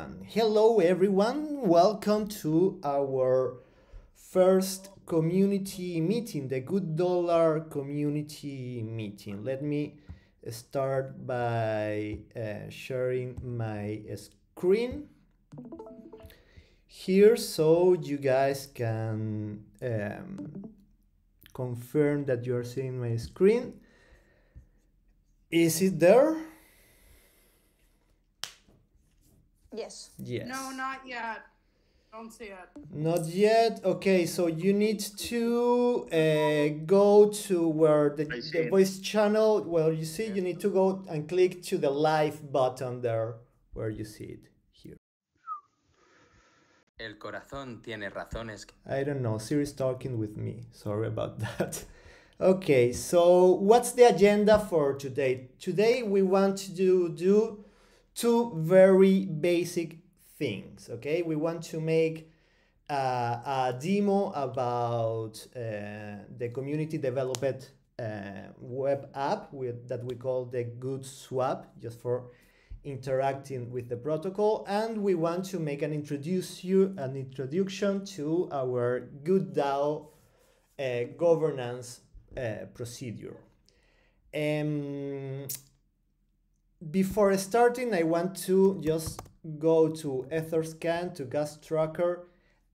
And hello everyone, welcome to our first community meeting, the Good Dollar community meeting. Let me start by sharing my screen here so you guys can confirm that you are seeing my screen. Is it there? Yes. Yes. No, not yet. Don't see it. Not yet. Okay, so you need to go to where the voice channel, well, you see, you need to go and click to the live button there where you see it here. El corazón tiene razones. I don't know, Siri's talking with me. Sorry about that. Okay, so what's the agenda for today? Today we want to do two very basic things, okay? We want to make a demo about the community developed web app that we call the Good Swap, just for interacting with the protocol, and we want to make an introduction to our GoodDAO governance procedure. Before starting, I want to just go to Etherscan, to gas tracker,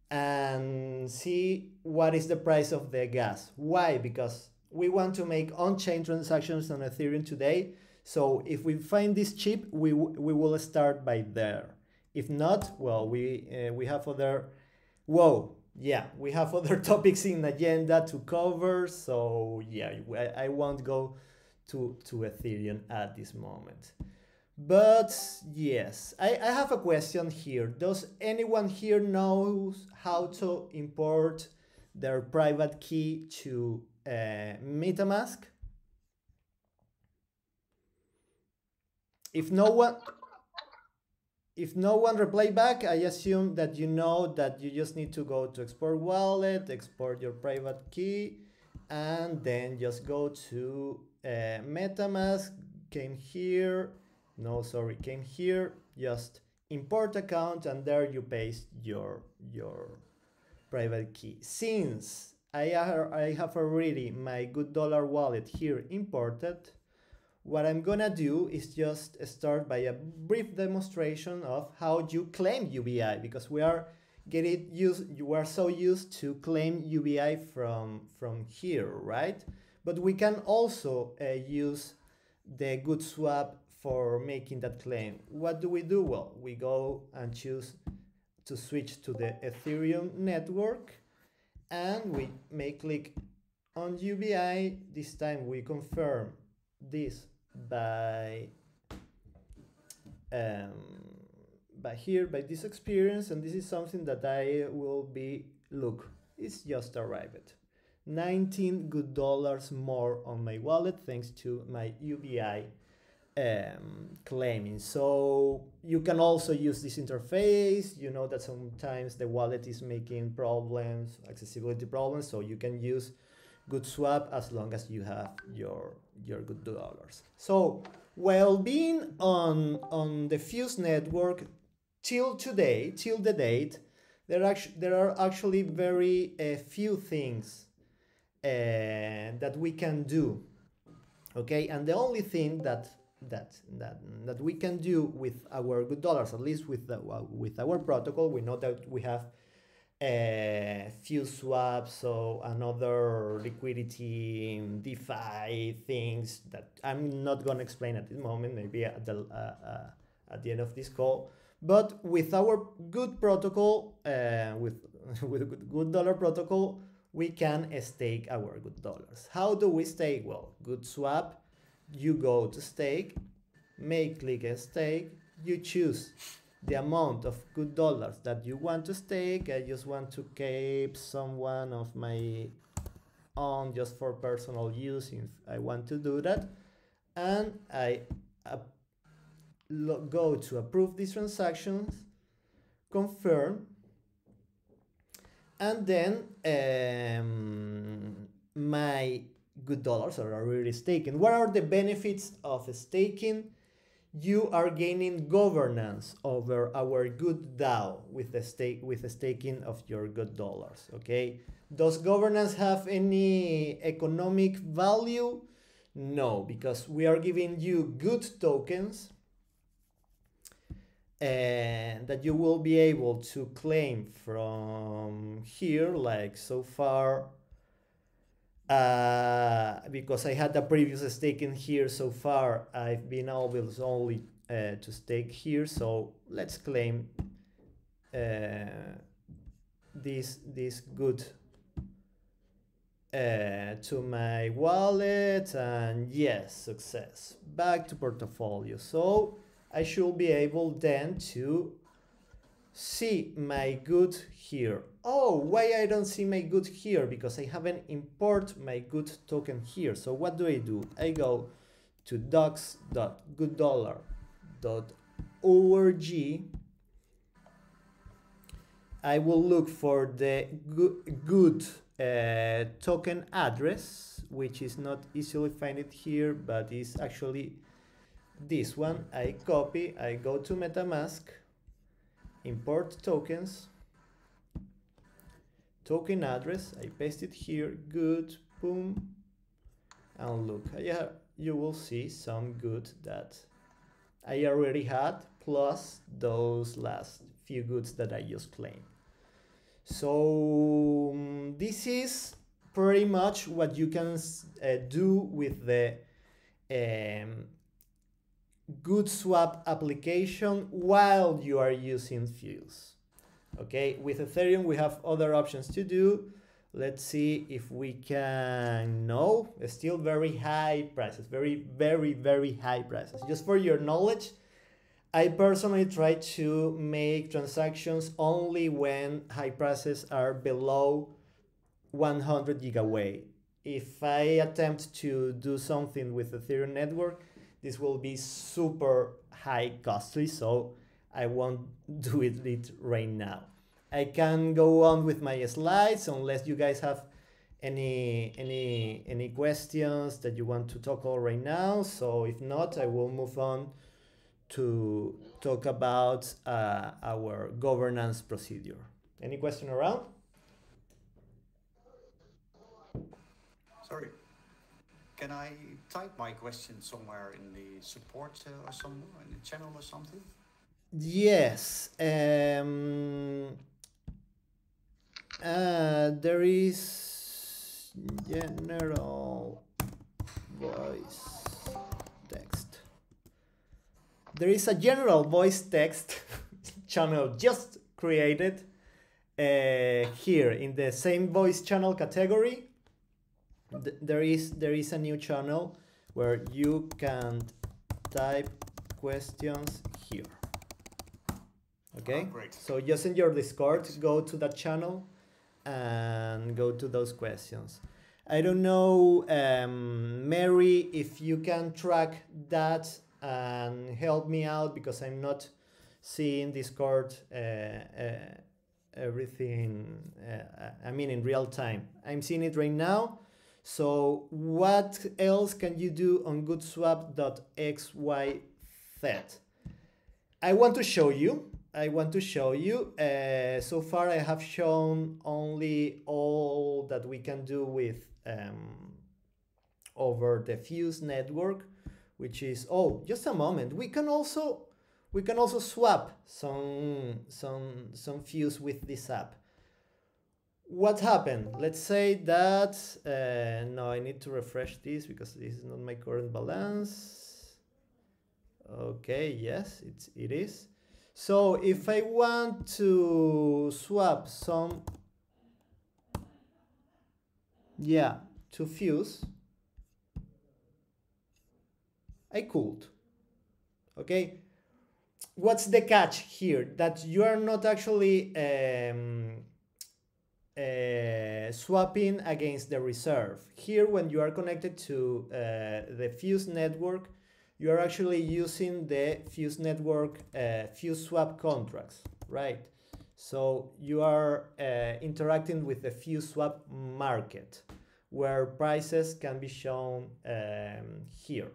and see what is the price of the gas. Why? Because we want to make on-chain transactions on Ethereum today. So if we find this cheap, we will start by there. If not, well, we have other, we have other topics in the agenda to cover. So yeah, I won't go to Ethereum at this moment. But yes, I have a question here. Does anyone here knows how to import their private key to MetaMask? If no one reply back, I assume that you know that you just need to go to export wallet, export your private key, and then just go to MetaMask, came here, just import account, and there you paste your private key. Since I have already my Good Dollar wallet here imported, what I'm gonna do is just start by a brief demonstration of how you claim UBI, because we are so used to claim UBI from here, right? But we can also use the Good Swap for making that claim. What do? Well, we go and choose to switch to the Ethereum network, and we may click on UBI. This time we confirm this by this experience, and this is something that I will be, look, it's just arrived. 19 good dollars more on my wallet thanks to my UBI claiming. So you can also use this interface. You know that sometimes the wallet is making problems, accessibility problems, so you can use Good Swap as long as you have your good dollars. So while being on the Fuse network till the date, there are actually very few things that we can do. Okay, and the only thing that we can do with our good dollars, at least with our protocol, we know that we have few swaps, so another liquidity, DeFi things that I'm not gonna explain at this moment, maybe at the end of this call. But with our good protocol, with good dollar protocol, we can stake our good dollars. How do we stake? Well, Good Swap, you go to stake, click and stake, you choose the amount of good dollars that you want to stake. I just want to keep someone of my own just for personal use if I want to do that, and I go to approve these transactions, confirm, and then my good dollars are already staken. What are the benefits of staking? you are gaining governance over our GoodDAO with the staking of your good dollars. Okay, does governance have any economic value? No, because we are giving you good tokens and that you will be able to claim from here, like so far. Because I had the previous stake in here so far, I've been able only to stake here. So let's claim this good to my wallet, and yes, success. Back to portfolio. So I should be able then to see my good here. Oh, why I don't see my good here? Because I haven't import my good token here. So what do? I go to docs.gooddollar.org. I will look for the good token address, which is not easily find it here, but is actually this one. I copy, I go to MetaMask, import tokens, token address, I paste it here, good, boom, and look, you will see some good that I already had, plus those last few goods that I just claimed. So this is pretty much what you can do with the Good Swap application while you are using Fuse. Okay, with Ethereum we have other options to do. Let's see if we can. No, still very high prices, very high prices. Just for your knowledge, I personally try to make transactions only when high prices are below 100 gigaway. If I attempt to do something with Ethereum network, this will be super high costly, so I won't do it right now. I can go on with my slides unless you guys have any questions that you want to tackle right now. So if not, I will move on to talk about our governance procedure. Any question around? Sorry. Can I type my question somewhere in the support or somewhere in the channel or something? Yes. There is general voice text. There is a general voice text channel just created here in the same voice channel category. There is a new channel where you can type questions here. Okay, great. So just in your Discord, go to that channel and go to those questions. I don't know, Mary, if you can track that and help me out, because I'm not seeing Discord everything, I mean in real time. I'm seeing it right now. So what else can you do on goodswap.xyz? I want to show you. So far I have shown only all that we can do with over the Fuse network, which is, oh, just a moment. We can also swap some Fuse with this app. What happened? Let's say that, no, I need to refresh this because this is not my current balance. Okay, yes, it is. So if I want to swap some, to Fuse, I could. Okay, what's the catch here? That you are not actually swapping against the reserve. Here, when you are connected to the Fuse network, you are actually using the Fuse network Fuse swap contracts, right? So you are interacting with the Fuse swap market, where prices can be shown here.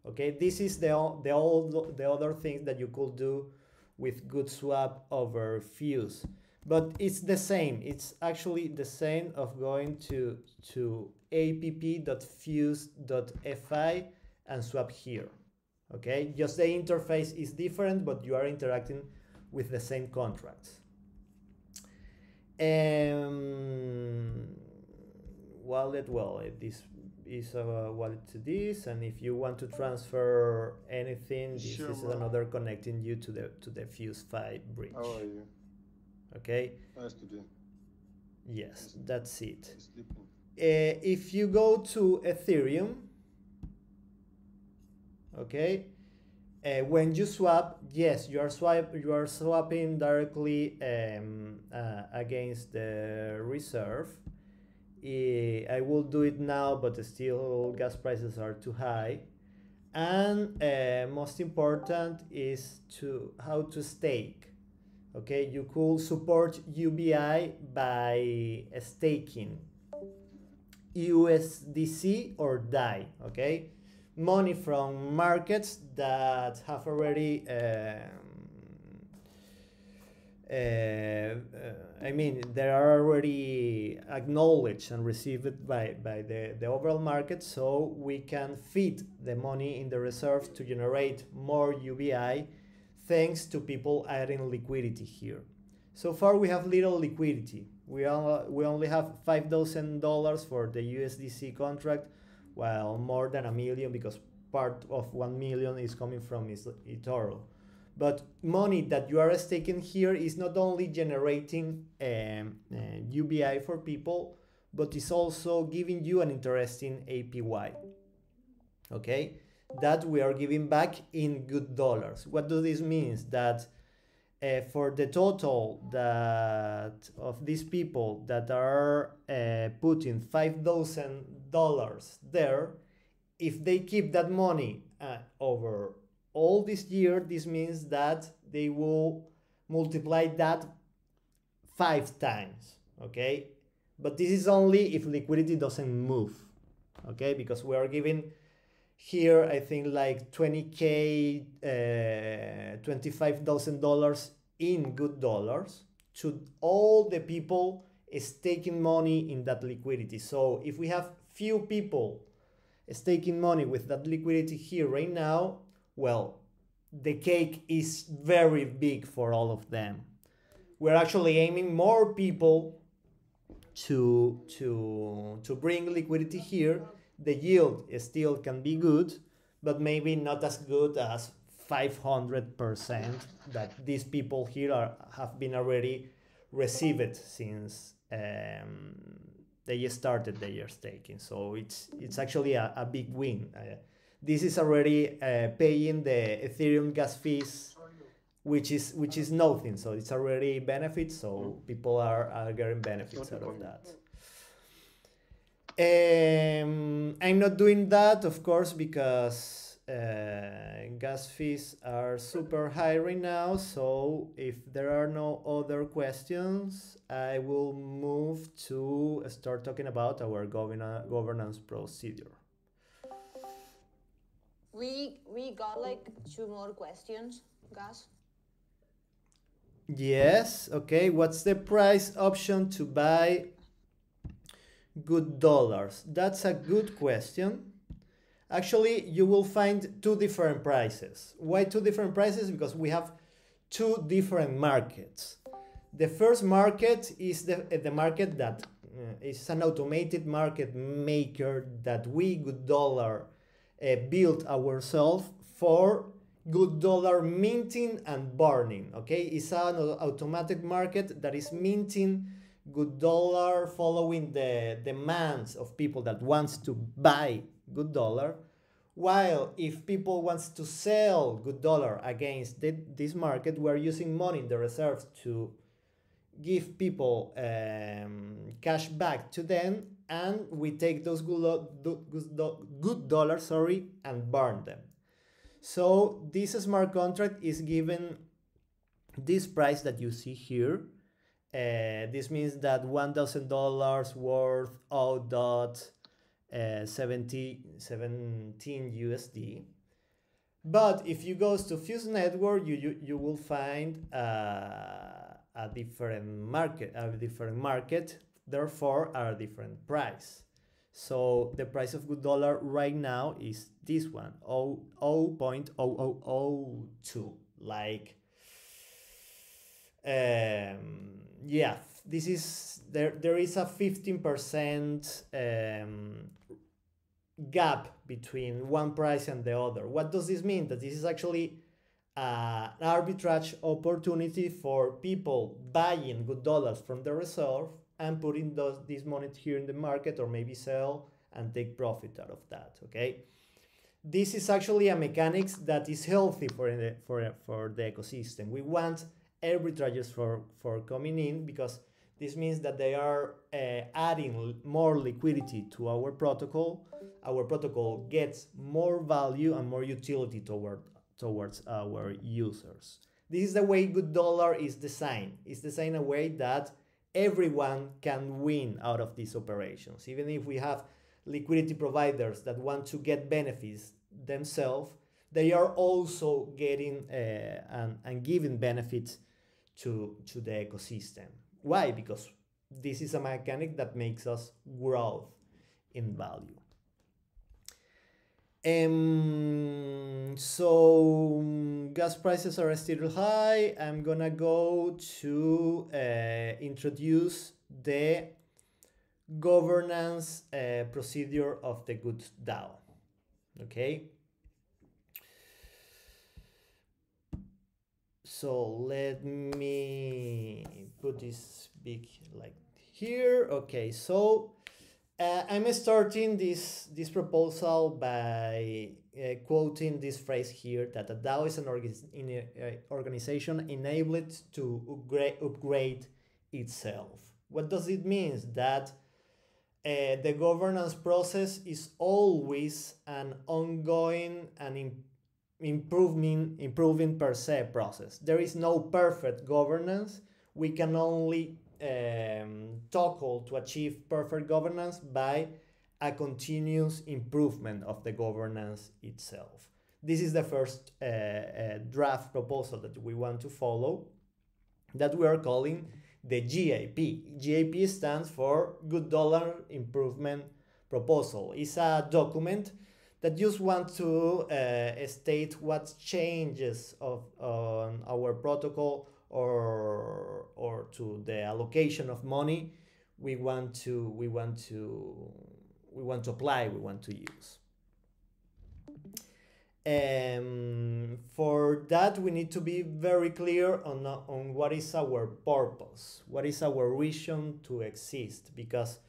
Okay, this is the other thing that you could do with GoodSwap over Fuse, but it's the same. It's actually the same of going to app.fuse.fi and swap here. Okay, just the interface is different, but you are interacting with the same contracts. Wallet, well, this is a wallet to this, and if you want to transfer anything, this Sure, is man. another connecting you to the FuseFi bridge. How are you? Okay. Nice to do. Yes, that's it. Sleeping. If you go to Ethereum, okay, when you swap, yes, you are swapping directly against the reserve. I will do it now, but still gas prices are too high. And most important is how to stake. Okay, you could support UBI by staking USDC or DAI. Okay, money from markets that have already I mean, they are already acknowledged and received by the overall market, so we can feed the money in the reserves to generate more UBI thanks to people adding liquidity here. So far we have little liquidity. We only have $5,000 for the USDC contract, while more than $1 million, because part of 1 million is coming from eToro. But money that you are staking here is not only generating UBI for people, but it's also giving you an interesting APY. Okay, that we are giving back in good dollars. What does this mean? That for the total that of these people that are putting $5,000 there, if they keep that money over all this year, this means that they will multiply that 5 times. Okay, but this is only if liquidity doesn't move. Okay, because we are giving here, I think, like 20K, $25,000 in good dollars to all the people staking money in that liquidity. So if we have few people staking money with that liquidity here right now, well, the cake is very big for all of them. We're actually aiming more people to bring liquidity here. The yield still can be good, but maybe not as good as 500% that these people here have been already received since they started their staking. So it's actually a big win. This is already paying the Ethereum gas fees, which is nothing. So it's already benefits. So people are getting benefits out of that. I'm not doing that, of course, because gas fees are super high right now. So if there are no other questions, I will move to start talking about our governance procedure. We got like 2 more questions, Gus. Yes, okay. What's the price option to buy good dollars? That's a good question. Actually, you will find 2 different prices. Why 2 different prices? Because we have 2 different markets. The first market is the market that is an automated market maker that we, Good Dollar, built ourselves for good dollar minting and burning. Okay, it's an automatic market that is minting good dollar following the demands of people that wants to buy good dollar, while if people wants to sell good dollar against this market, we are using money in the reserves to give people cash back to them, and we take those good dollars, and burn them. So this smart contract is given this price that you see here. This means that $1,000 worth of 0.17 USD But if you go to Fuse Network, you will find a different market, therefore a different price. So the price of good dollar right now is this one, 0.0002. Like, yeah, this is there is a 15% gap between one price and the other. What does this mean? That this is actually an arbitrage opportunity for people buying good dollars from the reserve and putting this money here in the market, or maybe sell and take profit out of that. Okay, this is actually a mechanics that is healthy for the ecosystem. We want arbitrages for coming in, because this means that they are adding more liquidity to our protocol. Our protocol gets more value and more utility towards our users. This is the way good dollar is designed. It's designed in a way that everyone can win out of these operations. Even if we have liquidity providers that want to get benefits themselves, they are also getting and giving benefits to the ecosystem. Why? Because this is a mechanic that makes us grow in value. So gas prices are still high. I'm gonna go to introduce the governance procedure of the GoodDAO. Okay. So let me put this big like here. Okay, so I'm starting this proposal by quoting this phrase here, that a DAO is an organization enabled to upgrade itself. What does it mean? That the governance process is always an ongoing and improving per se process. There is no perfect governance. We can only tackle to achieve perfect governance by a continuous improvement of the governance itself. This is the first draft proposal that we want to follow, that we are calling the GAP. GAP stands for Good Dollar Improvement Proposal. It's a document that just want to state what changes on our protocol or to the allocation of money we want to apply, we want to use. For that, we need to be very clear on what is our purpose, what is our reason to exist, because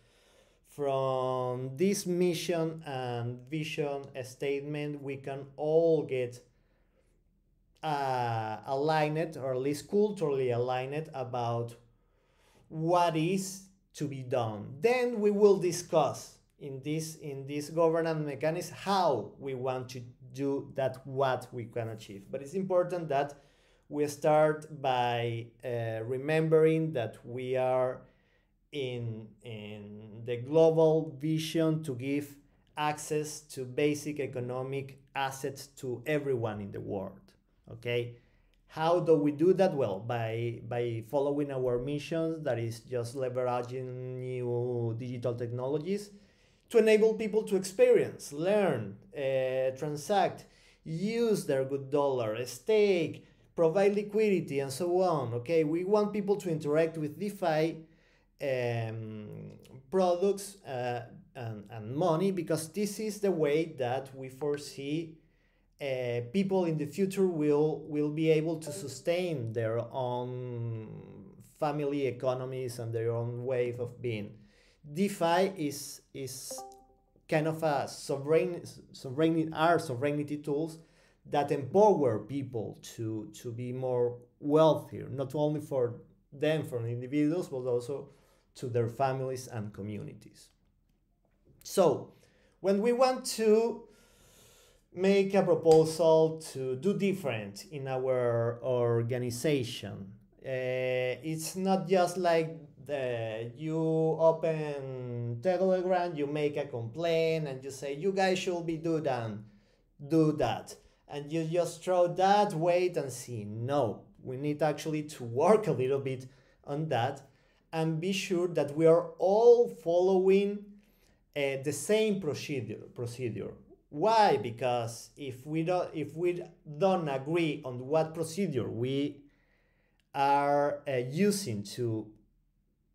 from this mission and vision statement, we can all get aligned, or at least culturally aligned, about what is to be done. Then we will discuss in this governance mechanism how we want to do that, what we can achieve. But it's important that we start by remembering that we are in the global vision to give access to basic economic assets to everyone in the world. Okay, how do we do that? Well, by following our missions, that is just leveraging new digital technologies to enable people to experience, learn, transact, use their good dollar, stake, provide liquidity, and so on. Okay, we want people to interact with DeFi products and money, because this is the way that we foresee people in the future will be able to sustain their own family economies and their own way of being. DeFi is kind of a sovereignty tools that empower people to be more wealthier, not only for them, for individuals, but also to their families and communities. So when we want to make a proposal to do different in our organization, it's not just like you open Telegram, you make a complaint and you say you guys should be do that, and you just throw that, wait and see. No, we need actually to work a little bit on that and be sure that we are all following the same procedure. Why? Because if we don't agree on what procedure we are using to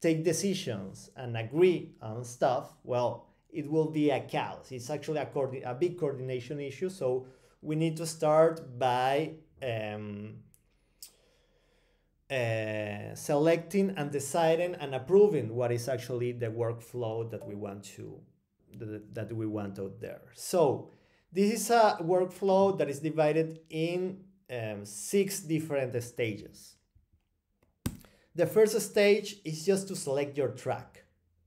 take decisions and agree on stuff, well, it will be a chaos. It's actually a big coordination issue. So we need to start by selecting and deciding and approving what is actually the workflow that we want out there. So this is a workflow that is divided in 6 different stages. The first stage is just to select your track.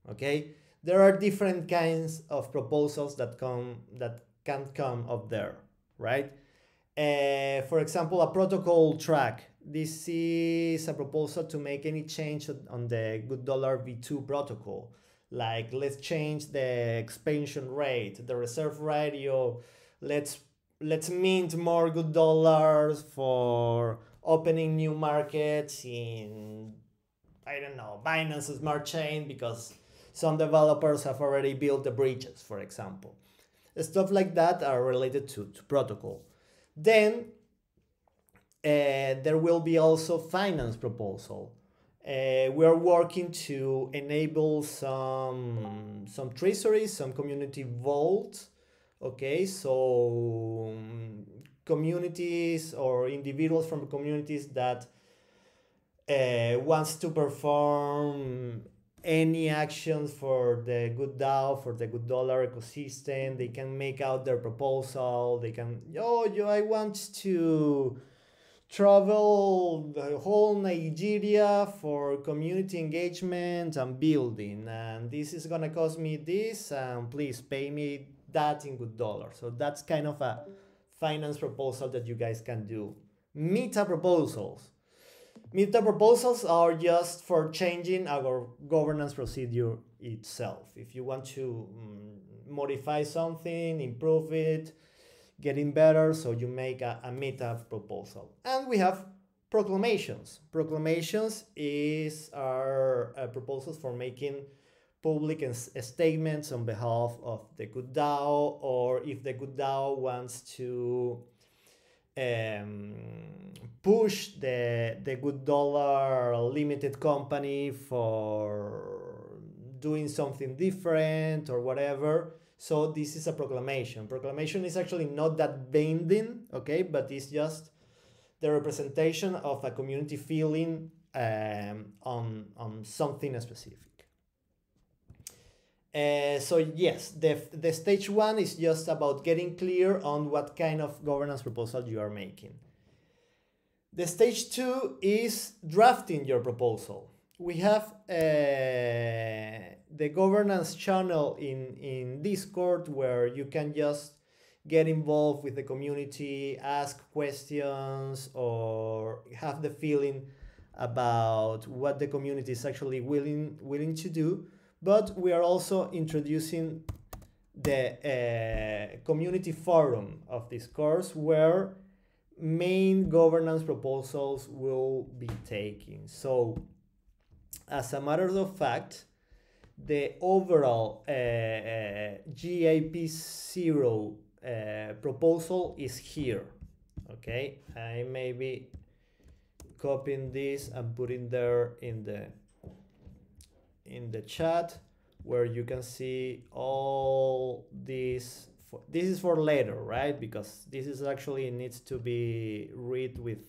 Okay, there are different kinds of proposals that can come up there, right? For example, a protocol track. This is a proposal to make any change on the $GoodDAO v2 protocol. Like, let's change the expansion rate, the reserve radio. Let's mint more $GoodDAO for opening new markets in, I don't know, Binance Smart Chain, because some developers have already built the bridges, for example. Stuff like that are related to protocol. Then there will be also finance proposal. We are working to enable some treasuries, some community vaults. Okay, so communities or individuals from communities that wants to perform any actions for the GoodDAO, for the $GoodDAO ecosystem, they can make out their proposal. They can, I want to travel the whole Nigeria for community engagement and building, and this is gonna cost me this, and please pay me that in $GoodDAO. So that's kind of a finance proposal that you guys can do. Meta proposals. Meta proposals are just for changing our governance procedure itself. If you want to modify something, improve it, getting better, so you make a meta proposal. And we have proclamations. Proclamations are proposals for making public statements on behalf of the GoodDAO, or if the GoodDAO wants to push the $GoodDAO limited company for doing something different or whatever. So this is a proclamation. Proclamation is actually not that binding, okay, but it's just the representation of a community feeling on something specific. So yes, the stage 1 is just about getting clear on what kind of governance proposal you are making. The stage 2 is drafting your proposal. We have the governance channel in Discord, where you can just get involved with the community, ask questions, or have the feeling about what the community is actually willing to do. But we are also introducing the community forum of this course, where main governance proposals will be taken. So as a matter of fact, the overall GAP0 proposal is here. Okay, I may be copying this and putting there in the chat, where you can see all this. This is for later, right? Because this is actually needs to be read with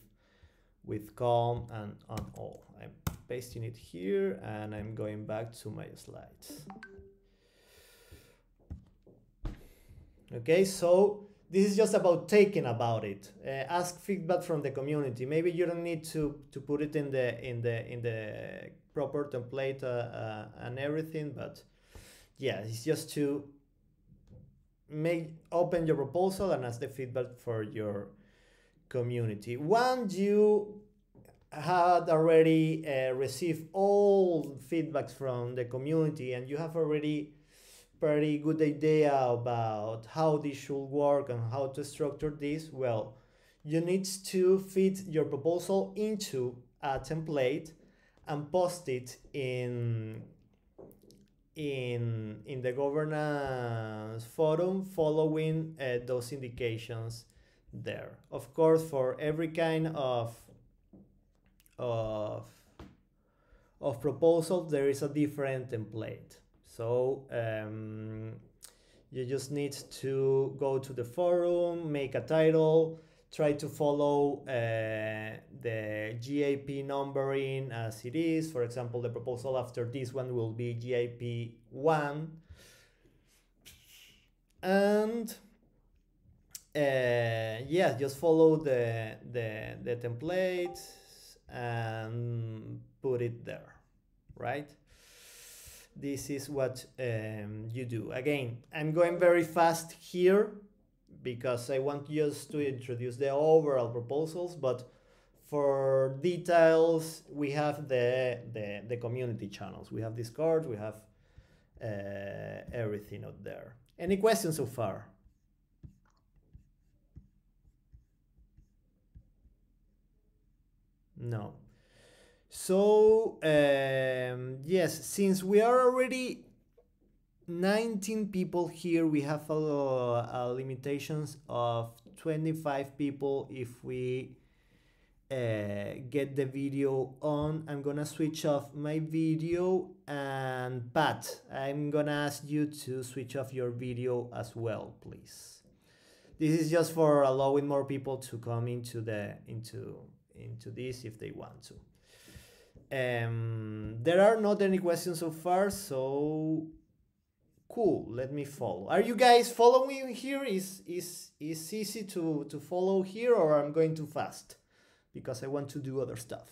calm and on all. I'm pasting it here and I'm going back to my slides. Okay, so this is just about taking about it. Ask feedback from the community. Maybe you don't need to put it in the proper template and everything, but yeah, it's just to open your proposal and ask the feedback for your community. Once you had already received all feedbacks from the community and you have already pretty good idea about how this should work and how to structure this, well, you need to fit your proposal into a template and post it in the governance forum, following those indications there. Of course, for every kind of of proposal, there is a different template. So you just need to go to the forum, make a title, try to follow the GAP numbering as it is. For example, the proposal after this one will be GAP 1. And yeah, just follow the template and put it there, right? This is what you do. Again, I'm going very fast here because I want just to introduce the overall proposals, but for details, we have the community channels. We have Discord, we have everything out there. Any questions so far? No. So, yes, since we are already 19 people here, we have limitations of 25 people if we get the video on. I'm gonna switch off my video, and Pat, I'm gonna ask you to switch off your video as well, please. This is just for allowing more people to come into this if they want to. There are not any questions so far, so cool. Let me follow. Are you guys following here? Is easy to follow here, or I'm going too fast because I want to do other stuff?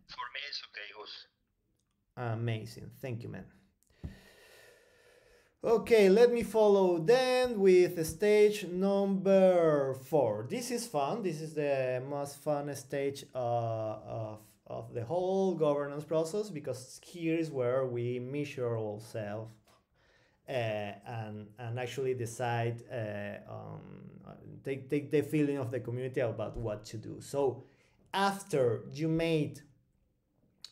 For me, it's okay, Gus. Amazing. Thank you, man. Okay, let me follow then with stage number 4. This is fun. This is the most fun stage of the whole governance process, because here is where we measure ourselves and actually decide take the feeling of the community about what to do. So after you made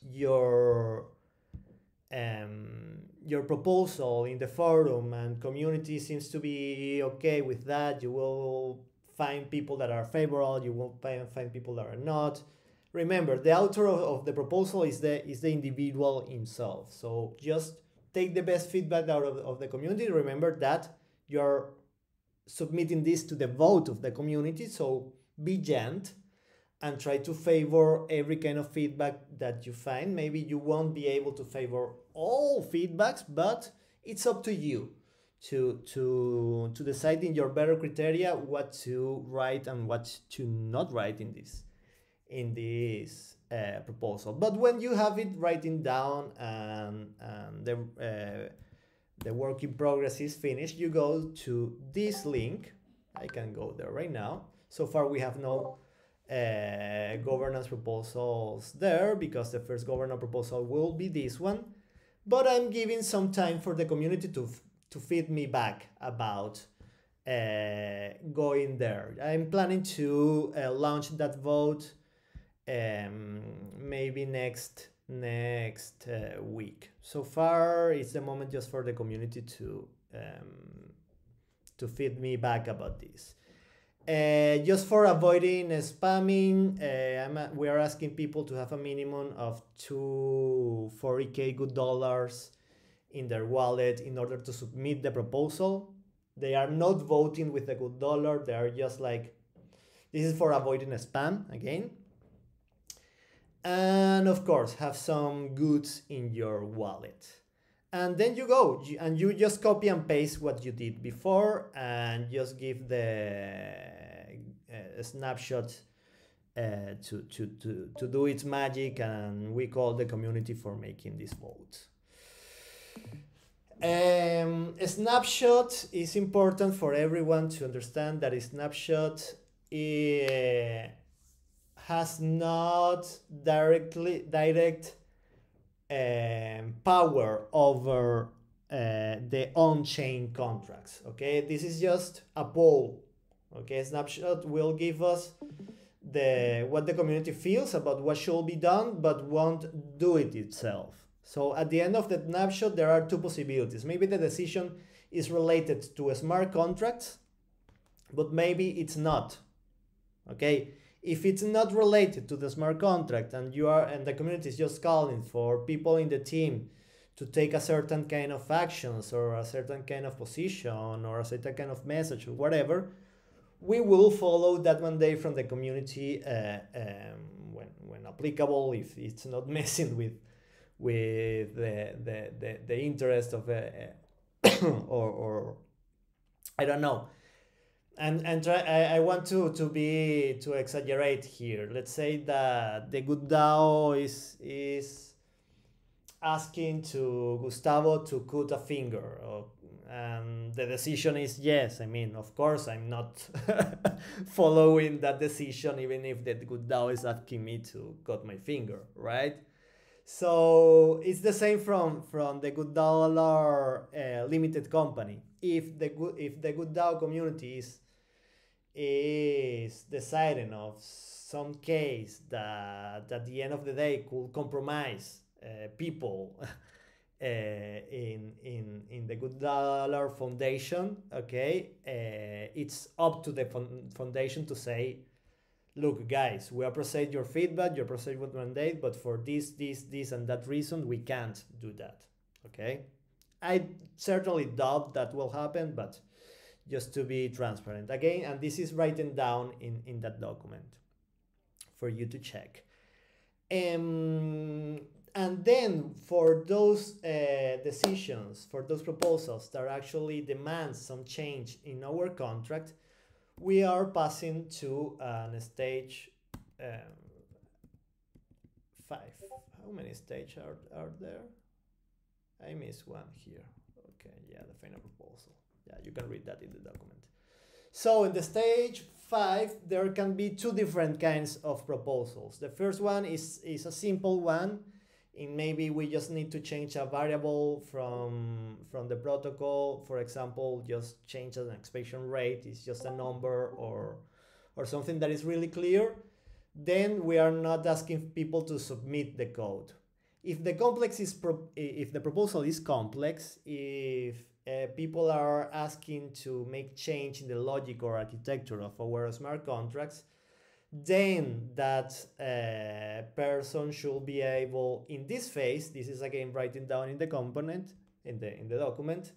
your proposal in the forum and community seems to be okay with that, you will find people that are favorable, you will find people that are not. Remember, the author of the proposal is the individual himself. So just take the best feedback out of the community. Remember that you're submitting this to the vote of the community, so be gentle and try to favor every kind of feedback that you find. Maybe you won't be able to favor all feedbacks, but it's up to you to decide in your better criteria what to write and what to not write in this proposal. But when you have it written down and the work in progress is finished, you go to this link. I can go there right now. So far we have no governance proposals there, because the first governance proposal will be this one. But I'm giving some time for the community to feed me back about going there. I'm planning to launch that vote maybe next week. So far, it's the moment just for the community to feed me back about this. Just for avoiding spamming, we are asking people to have a minimum of 240K good dollars in their wallet in order to submit the proposal. They are not voting with a good dollar. They are just like, this is for avoiding spam again. And of course, have some goods in your wallet. And then you go and you just copy and paste what you did before and just give the snapshot to do its magic, and we call the community for making this vote. A snapshot is important for everyone to understand that a snapshot has not direct power over the on-chain contracts. Okay, this is just a poll. Okay, snapshot will give us what the community feels about what should be done, but won't do it itself. So at the end of the snapshot, there are two possibilities. Maybe the decision is related to smart contracts, but maybe it's not. Okay, if it's not related to the smart contract and the community is just calling for people in the team to take a certain kind of actions or a certain kind of position or a certain kind of message or whatever, we will follow that mandate from the community when applicable, if it's not messing with the interest of or I don't know. And I want to exaggerate here. Let's say that the GoodDAO is asking to Gustavo to cut a finger, and the decision is yes. I mean, of course, I'm not following that decision, even if the GoodDAO is asking me to cut my finger, right? So it's the same from the GoodDAO limited company. If the GoodDAO community is deciding of some case that at the end of the day could compromise people in the GoodDAO Foundation, okay, it's up to the foundation to say, look, guys, we appreciate your feedback, you appreciate what mandate, but for this, and that reason, we can't do that, okay? I certainly doubt that will happen, but just to be transparent. Again, and this is written down in that document for you to check. And then for those decisions, for those proposals that actually demand some change in our contract, we are passing to stage 5. How many stages are there? I missed one here. Okay, yeah, the final proposal. Yeah, you can read that in the document. So in the stage 5, there can be two different kinds of proposals. The first one is a simple one. And maybe we just need to change a variable from the protocol. For example, just change an expansion rate. It's just a number or something that is really clear. Then we are not asking people to submit the code. If the if the proposal is complex, if people are asking to make change in the logic or architecture of our smart contracts, then that person should be able, in this phase, this is again writing down in the component, in the document,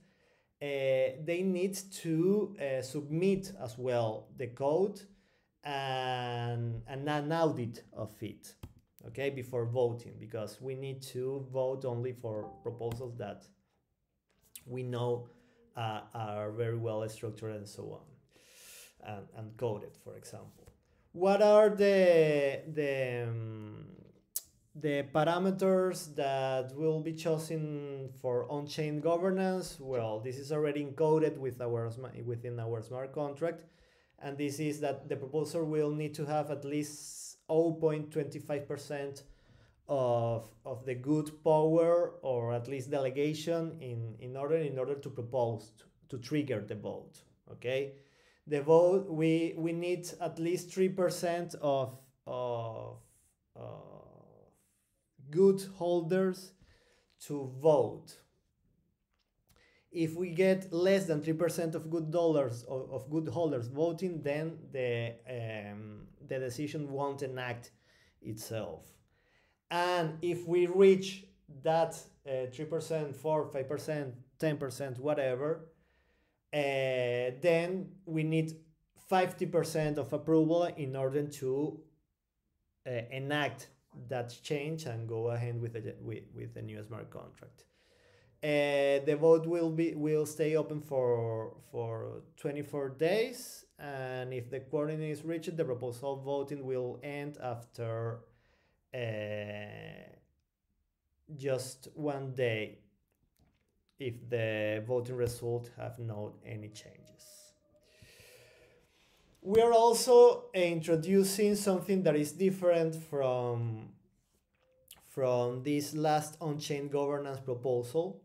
they need to submit as well the code and an audit of it, okay, before voting, because we need to vote only for proposals that we know are very well structured and so on, and coded, for example. What are the parameters that will be chosen for on-chain governance? Well, this is already encoded within our smart contract, and this is that the proposer will need to have at least 0.25% of the good power, or at least delegation in order to propose to trigger the vote. Okay. The vote, we need at least 3% of good holders to vote. If we get less than 3% of good holders voting, then the decision won't enact itself. And if we reach that 3%, 4%, 5%, 10%, whatever, then we need 50% of approval in order to enact that change and go ahead with the new smart contract. The vote will stay open for 24 days, and if the quorum is reached, the proposal voting will end after just 1 day, if the voting results have not any changes. We are also introducing something that is different from this last on-chain governance proposal.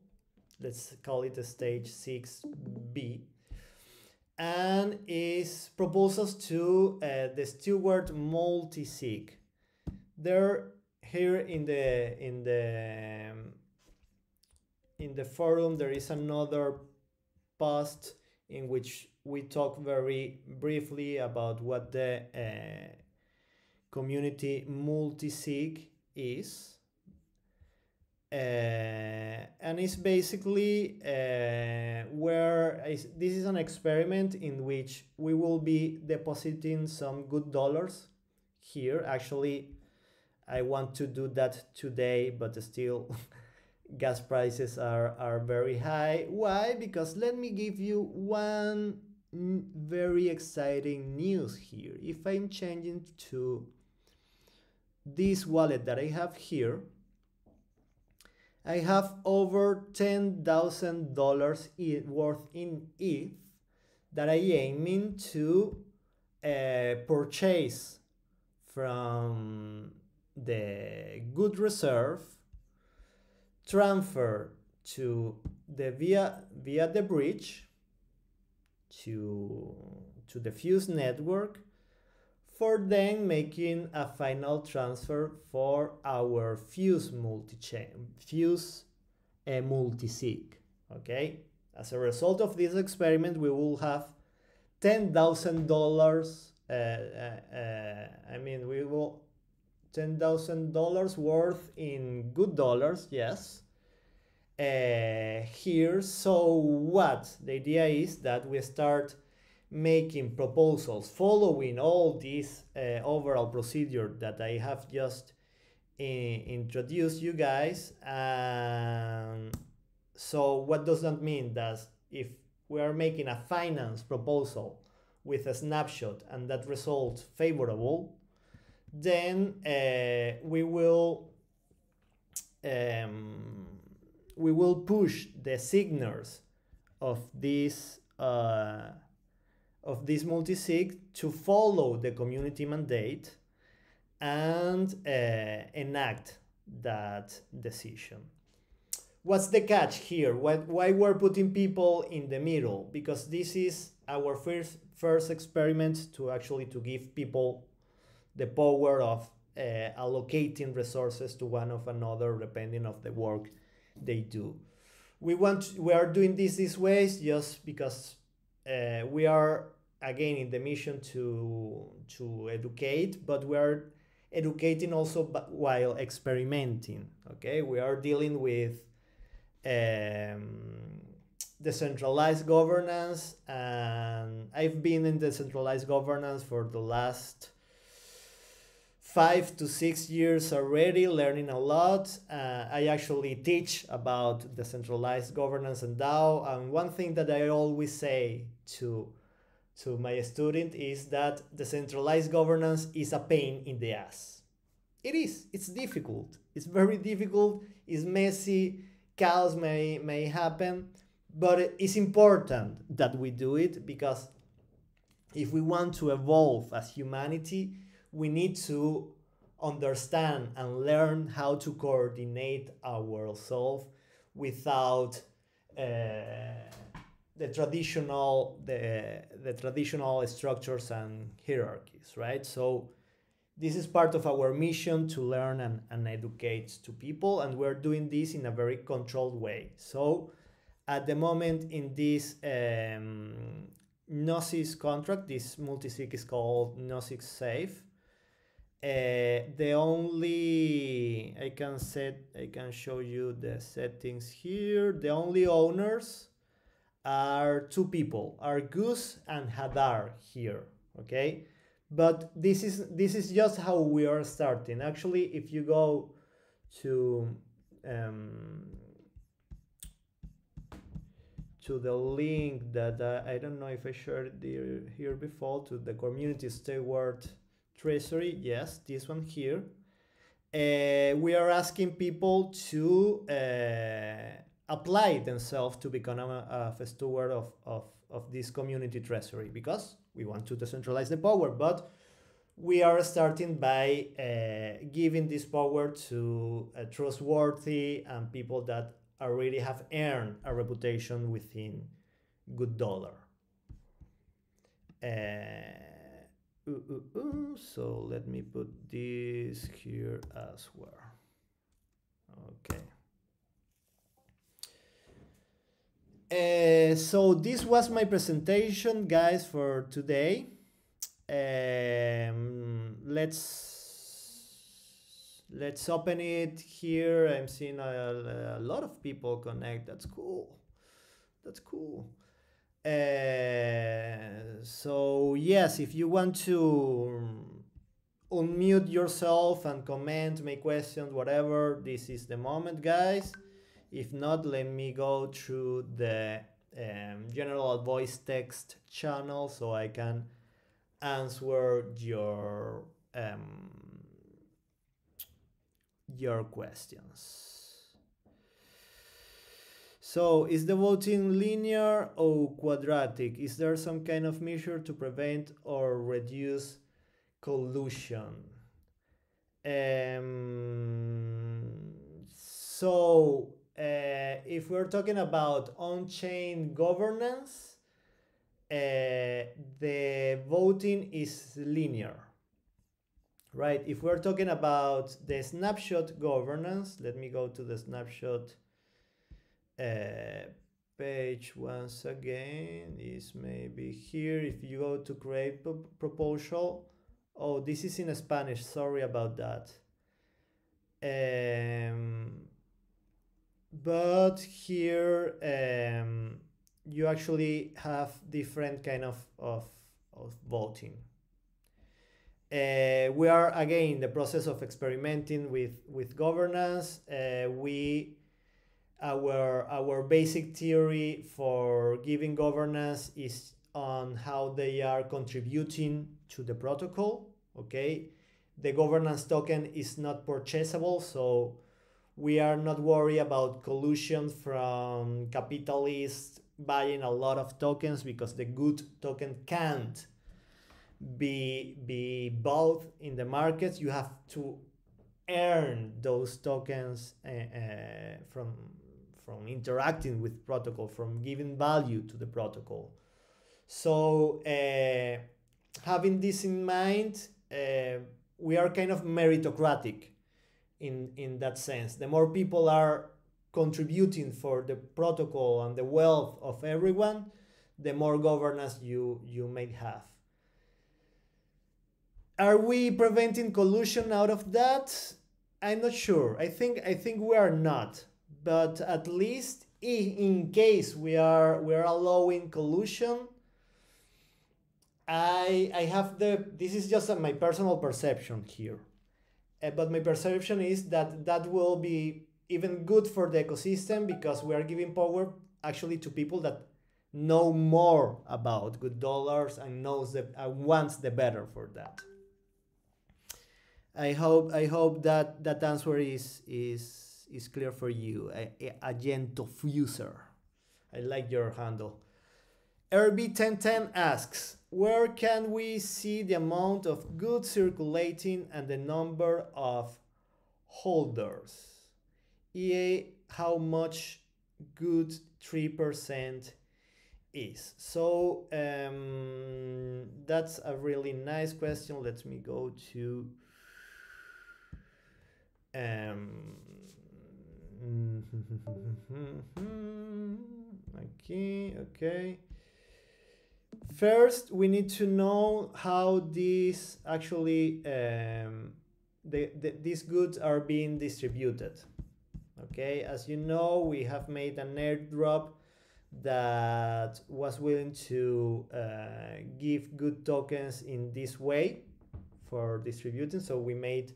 let's call it a stage 6B, and is proposals to the steward multi-sig. There, here in the forum, there is another post in which we talk very briefly about what the community multi-sig is. And it's basically this is an experiment in which we will be depositing some good dollars here. Actually, I want to do that today, but still gas prices are very high. Why? Because let me give you one very exciting news here. If I'm changing to this wallet that I have here, I have over $10,000 worth in ETH that I aiming to purchase from the good reserve, transfer to the via the bridge to the Fuse network, for then making a final transfer for our Fuse multi-sig. Okay, as a result of this experiment, we will have $10,000. We will $10,000 worth in good dollars. Yes. Here. So what the idea is that we start making proposals following all this overall procedure that I have just introduced you guys. So what does that mean? That if we are making a finance proposal with a snapshot and that results favorable, then we will push the signers of this multi-sig to follow the community mandate and enact that decision. What's the catch here? Why we're putting people in the middle? Because this is our first experiment to give people the power of allocating resources to one of another depending of the work they do. We are doing this way just because we are again in the mission to educate, but we are educating also while experimenting. Okay, we are dealing with decentralized governance, and I've been in decentralized governance for the last 5 to 6 years already, learning a lot. I actually teach about decentralized governance and DAO, and one thing that I always say to my student is that decentralized governance is a pain in the ass. It is. It's difficult. It's very difficult. It's messy. Chaos may happen, but it's important that we do it, because if we want to evolve as humanity, we need to understand and learn how to coordinate ourselves without the traditional structures and hierarchies, right? So this is part of our mission to learn and educate to people, and we're doing this in a very controlled way. So at the moment in this Gnosis contract, this multi-sig is called Gnosis Safe. The only I can show you the settings here. The only owners are two people, are Gus and Hadar here. Okay, but this is just how we are starting. Actually, if you go to the link that I don't know if I shared here before, to the community steward treasury, yes, this one here, we are asking people to apply themselves to become a steward of this community treasury, because we want to decentralize the power, but we are starting by giving this power to trustworthy and people that already have earned a reputation within GoodDollar. So let me put this here as well. Okay. So this was my presentation, guys, for today. Let's open it here. I'm seeing a lot of people connect. That's cool. That's cool. So yes, if you want to unmute yourself and comment, make questions, whatever, this is the moment, guys. If not, let me go through the general voice text channel so I can answer your questions. So, is the voting linear or quadratic? Is there some kind of measure to prevent or reduce collusion? So, if we're talking about on-chain governance, the voting is linear, right? If we're talking about the snapshot governance, let me go to the snapshot page once again. Is maybe here. If you go to create proposal, oh, this is in Spanish, sorry about that. But here you actually have different kind of voting. We are again in the process of experimenting with governance. Our basic theory for giving governance is on how they are contributing to the protocol. Okay, the governance token is not purchasable, so we are not worried about collusion from capitalists buying a lot of tokens, because the good token can't be bought in the markets. You have to earn those tokens from interacting with protocol, from giving value to the protocol. So having this in mind, we are kind of meritocratic in that sense. The more people are contributing for the protocol and the wealth of everyone, the more governance you may have. Are we preventing collusion out of that? I'm not sure. I think we are not. But at least in case we are allowing collusion, I have this is just my personal perception here. But my perception is that will be even good for the ecosystem, because we are giving power actually to people that know more about GoodDollars and wants the better for that. I hope that answer is clear for you. Agento Fuser. I like your handle. RB1010 asks, where can we see the amount of goods circulating and the number of holders? EA, how much good 3% is? So that's a really nice question. Let me go to okay. First, we need to know how these actually these goods are being distributed. Okay, as you know, we have made an airdrop that was willing to give good tokens in this way for distributing. So we made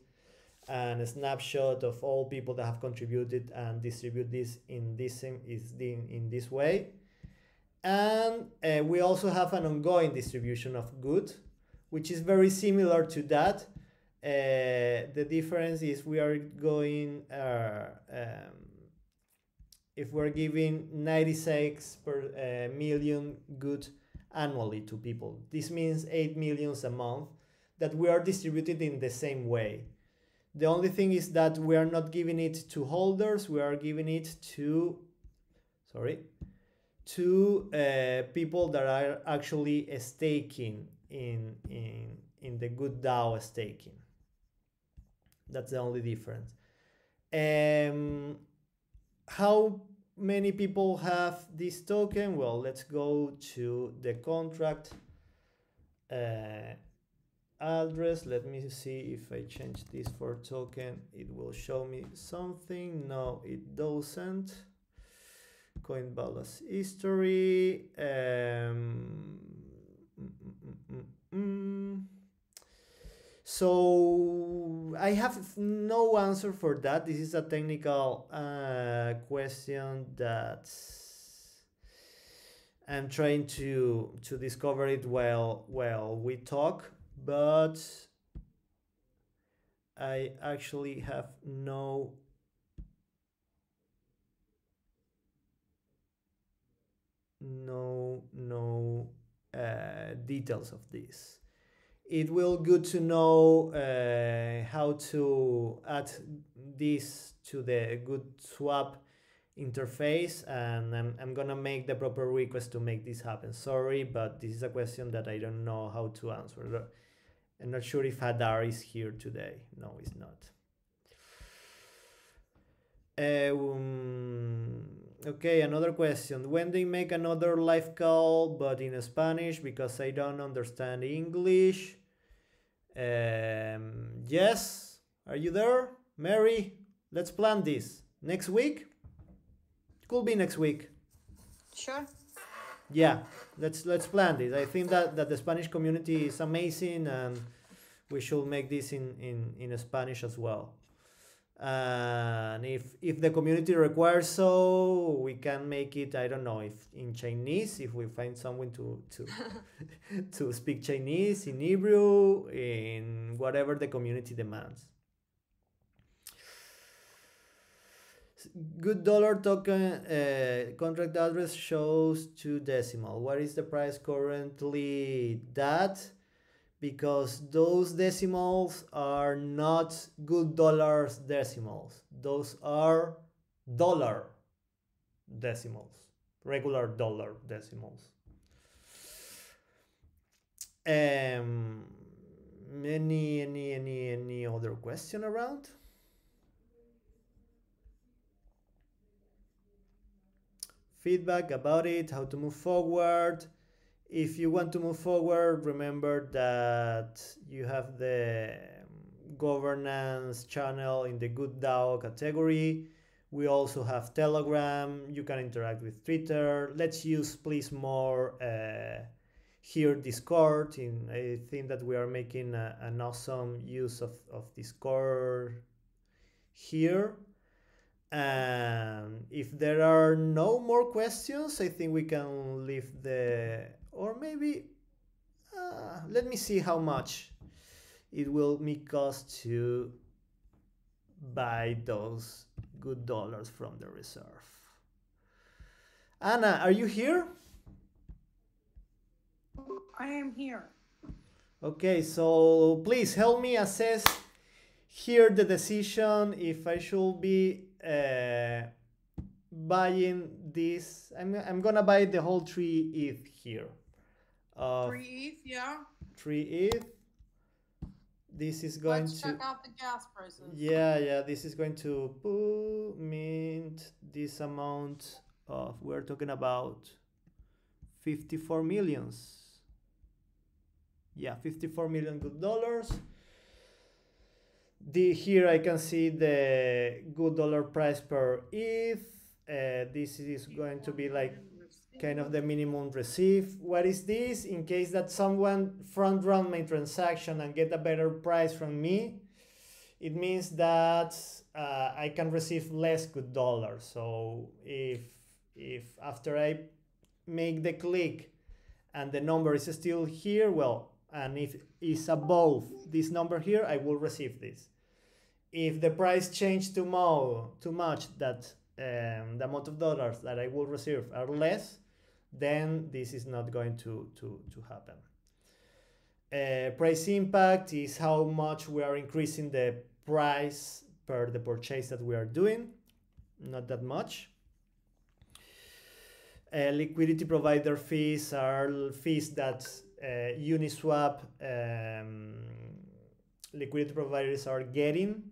a snapshot of all people that have contributed and distribute this in this way. And we also have an ongoing distribution of good, which is very similar to that. The difference is we are going, if we're giving 96 million good annually to people, this means 8 million a month that we are distributed in the same way. The only thing is that we are not giving it to holders, we are giving it to, people that are actually staking in the GoodDAO staking. That's the only difference. How many people have this token? Well, let's go to the contract address. Let me see if I change this for token, it will show me something. No, it doesn't. Coin balance history. So I have no answer for that. This is a technical question that I'm trying to discover it while we talk, but I actually have no details of this. It will good to know how to add this to the GoodSwap interface, and I'm gonna make the proper request to make this happen. Sorry, but this is a question that I don't know how to answer. I'm not sure if Hadar is here today. No, he's not. Okay, another question. When they make another live call, but in Spanish, because I don't understand English. Yes, are you there? Mary, let's plan this. Next week? Could be next week. Sure. Yeah, let's plan this. I think that the Spanish community is amazing, and we should make this in Spanish as well. And if the community requires so, we can make it, I don't know, if in Chinese, if we find someone to to speak Chinese, in Hebrew, in whatever the community demands. Good dollar token contract address shows 2 decimal. What is the price currently? That, because those decimals are not good dollars decimals. Those are dollar decimals, regular dollar decimals. Any other question around? Feedback about it, how to move forward. If you want to move forward, remember that you have the governance channel in the GoodDAO category. We also have Telegram. You can interact with Twitter. Let's use, please, more here Discord. I think that we are making an awesome use of Discord here. And if there are no more questions, I think we can leave or maybe, let me see how much it will make cost to buy those good dollars from the reserve. Anna, are you here? I am here. Okay, so please help me assess here the decision if I should be buying this. I'm gonna buy the whole 3 ETH here. 3 ETH, yeah. 3 ETH. This is going Let's check out the gas prices. Yeah, this is going to mint this amount of, we're talking about 54 millions. Yeah, 54 million good dollars. Here I can see the good dollar price per ETH. This is going to be like kind of the minimum receive. What is this? In case that someone front run my transaction and get a better price from me, it means that I can receive less good dollars. So if after I make the click and the number is still here, well, and if it's above this number here, I will receive this. If the price changed too much that the amount of dollars that I will receive are less, then this is not going to happen. Price impact is how much we are increasing the price per the purchase that we are doing, not that much. Liquidity provider fees are fees that Uniswap liquidity providers are getting.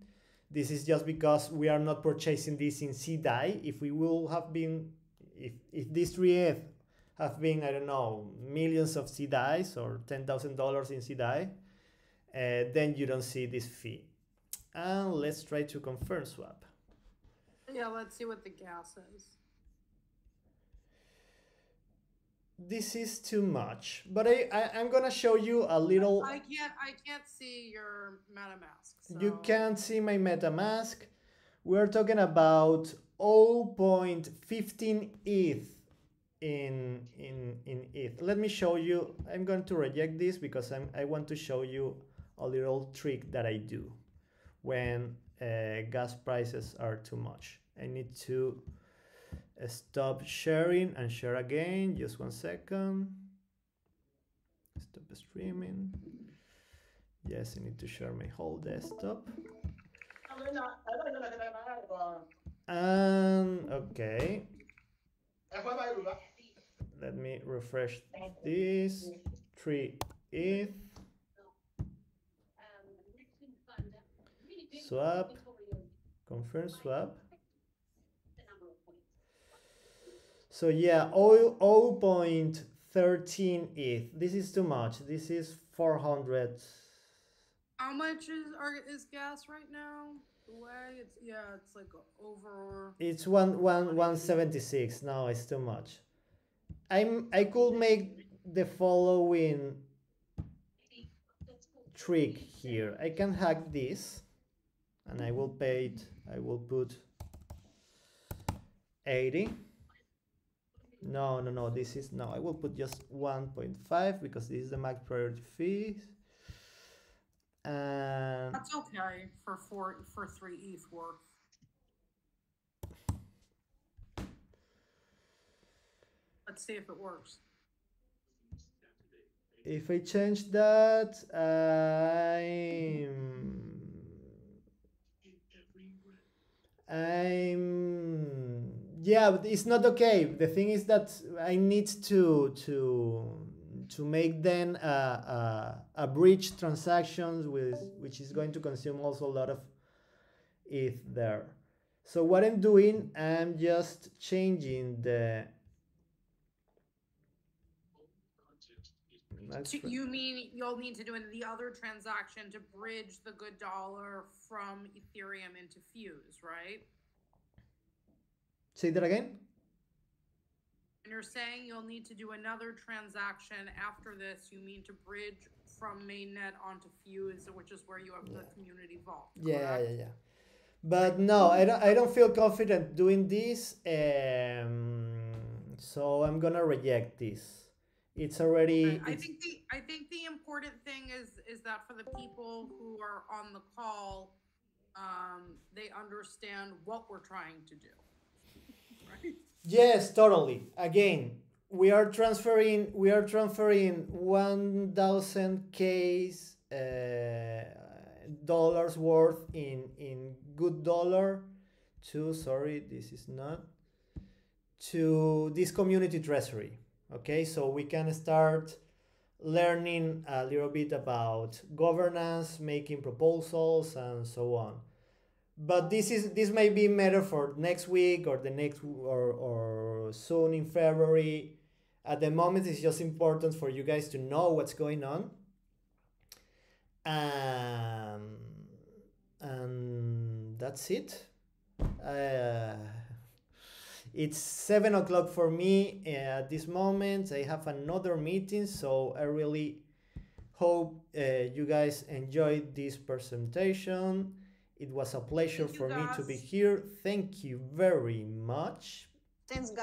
This is just because we are not purchasing this in CDAI. If we will have been, if this 3ETH have been, I don't know, millions of CDAIs or $10,000 in CDAI, then you don't see this fee. And let's try to confirm swap. Yeah, let's see what the gas is. This is too much, but I'm gonna show you a little. I can't see your MetaMask. So. You can't see my MetaMask. We're talking about 0.15 ETH in ETH. Let me show you. I'm going to reject this because I want to show you a little trick that I do when gas prices are too much. I need to stop sharing and share again. Just 1 second. Stop streaming. Yes, I need to share my whole desktop. And okay. Let me refresh this. 3 ETH. Swap. Confirm swap. So yeah, 0.13 ETH. This is too much. This is 400. How much is gas right now? The way it's like over. It's 176. No, it's too much. I could make the following trick here. I can hack this, and I will pay it. I will put 80. No. This is no. I will put just 1.5 because this is the max priority fees. And that's okay for 3 ETH worth. Let's see if it works. If I change that, yeah, but it's not okay. The thing is that I need to make then a bridge transactions which is going to consume also a lot of ETH there. So what I'm doing, I'm just changing the. So you mean you'll need to do the other transaction to bridge the GoodDAO from Ethereum into Fuse, right? Say that again? And you're saying you'll need to do another transaction after this. You mean to bridge from mainnet onto Fuse, which is where you have the community vault. Yeah. But no, I don't feel confident doing this. So I'm gonna reject this. It's already. I think the important thing is that for the people who are on the call, they understand what we're trying to do. Right? Yes, totally. Again, we are transferring 1,000 Ks dollars worth in GoodDAO to this community treasury. Okay, so we can start learning a little bit about governance, making proposals, and so on. But this may be matter for next week or the next or soon in February. At the moment, it's just important for you guys to know what's going on. And that's it. It's 7 o'clock for me at this moment. I have another meeting, so I really hope you guys enjoyed this presentation. It was a pleasure for me to be here. Thank you very much. Thanks, guys.